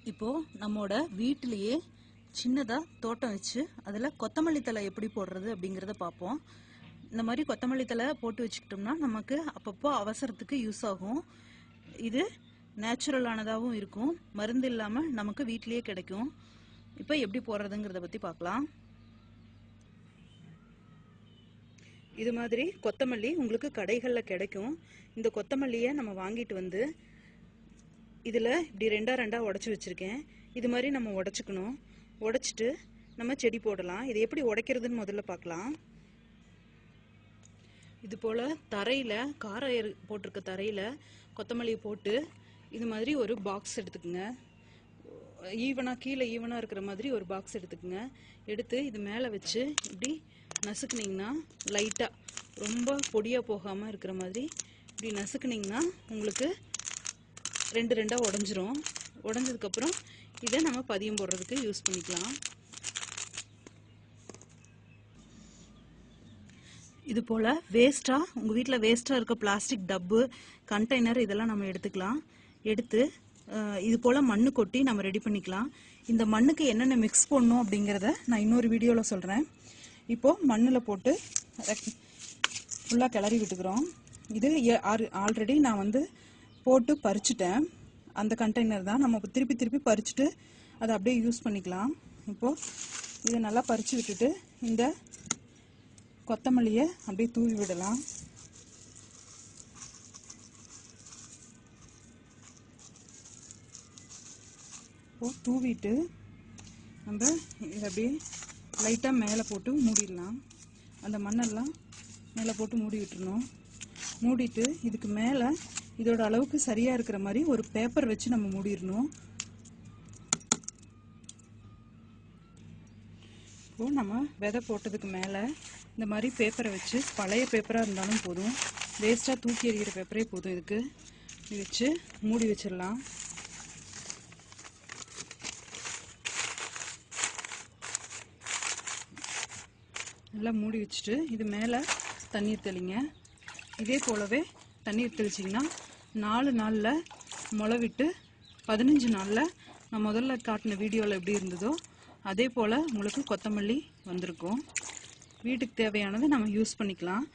இப்போ நம்மோட வீட்டிலேயே சின்னதா தோட்டம் வச்சு அதில் கொத்தமல்லி தழை எப்படி போடுறது அப்படிங்கிறத பார்ப்போம். இந்த மாதிரி கொத்தமல்லி தழை போட்டு வச்சுக்கிட்டோம்னா நமக்கு அப்பப்போ அவசரத்துக்கு யூஸ் ஆகும். இது நேச்சுரலானதாகவும் இருக்கும், மருந்து இல்லாமல் நமக்கு வீட்டிலேயே கிடைக்கும். இப்போ எப்படி போடுறதுங்கிறத பற்றி பார்க்கலாம். இது மாதிரி கொத்தமல்லி உங்களுக்கு கடைகளில் கிடைக்கும். இந்த கொத்தமல்லியை நம்ம வாங்கிட்டு வந்து இதில் இப்படி ரெண்டா உடச்சி வச்சுருக்கேன். இது மாதிரி நம்ம உடச்சிக்கணும். உடச்சிட்டு நம்ம செடி போடலாம். இது எப்படி உடைக்கிறதுன்னு முதல்ல பார்க்கலாம். இது போல் தரையில் காரம் போட்டிருக்க தரையில் கொத்தமல்லியை போட்டு இது மாதிரி ஒரு பாக்ஸ் எடுத்துக்குங்க. கீழே ஈவனாக இருக்கிற மாதிரி ஒரு பாக்ஸ் எடுத்துக்குங்க. எடுத்து இது மேலே வச்சு இப்படி நசுக்குனிங்கன்னா லைட்டாக, ரொம்ப பொடியாக போகாமல் இருக்கிற மாதிரி இப்படி நசுக்குனிங்கன்னா உங்களுக்கு ரெண்டாக உடஞ்சிரும். உடஞ்சதுக்கப்புறம் இதை நம்ம பதியம் போடுறதுக்கு யூஸ் பண்ணிக்கலாம். இது போல் வேஸ்ட்டாக, உங்கள் வீட்டில் வேஸ்ட்டாக இருக்க பிளாஸ்டிக் டப்பு, கண்டெய்னர் இதெல்லாம் நம்ம எடுத்துக்கலாம். எடுத்து இது போல் மண்ணு கொட்டி நம்ம ரெடி பண்ணிக்கலாம். இந்த மண்ணுக்கு என்னென்ன மிக்ஸ் பண்ணணும் அப்படிங்கிறத நான் இன்னொரு வீடியோவில் சொல்கிறேன். இப்போது மண்ணில் போட்டு ஃபுல்லாக கிளறி விட்டுக்கிறோம். இது ஆல்ரெடி நான் போட்டு பறிச்சுட்டேன். அந்த கண்டெய்னர் தான். நம்ம திருப்பி பறிச்சுட்டு அதை அப்படியே யூஸ் பண்ணிக்கலாம். இப்போது இதை நல்லா பறித்து விட்டுட்டு இந்த கொத்தமல்லியை அப்படியே தூவி விடலாம். இப்போது தூவிட்டு நம்ம இதை அப்படியே லைட்டாக மேலே போட்டு மூடிடலாம். அந்த மண்ணெல்லாம் மேலே போட்டு மூடி விட்டுறணும். மூடிட்டு இதுக்கு மேலே இதோட அளவுக்கு சரியாக இருக்கிற மாதிரி ஒரு பேப்பர் வச்சு நம்ம மூடிடணும். இப்போது நம்ம விதை போட்டதுக்கு மேலே இந்த மாதிரி பேப்பரை வச்சு, பழைய பேப்பராக இருந்தாலும் போதும், வேஸ்ட்டாக தூக்கி எறிகிற பேப்பரே போதும், இதுக்கு இப்படி வச்சு மூடி வச்சிடலாம். நல்லா மூடி வச்சுட்டு இது மேலே தண்ணீர் தெளிங்க. இதே போலவே தண்ணீர் தெளிச்சிங்கன்னா 4 நாளில் முளை விட்டு 15 நாளில் நான் முதல்ல காட்டின வீடியோவில் எப்படி இருந்ததோ அதே போல் உங்களுக்கு கொத்தமல்லி வந்திருக்கும். வீட்டுக்கு தேவையானதை நம்ம யூஸ் பண்ணிக்கலாம்.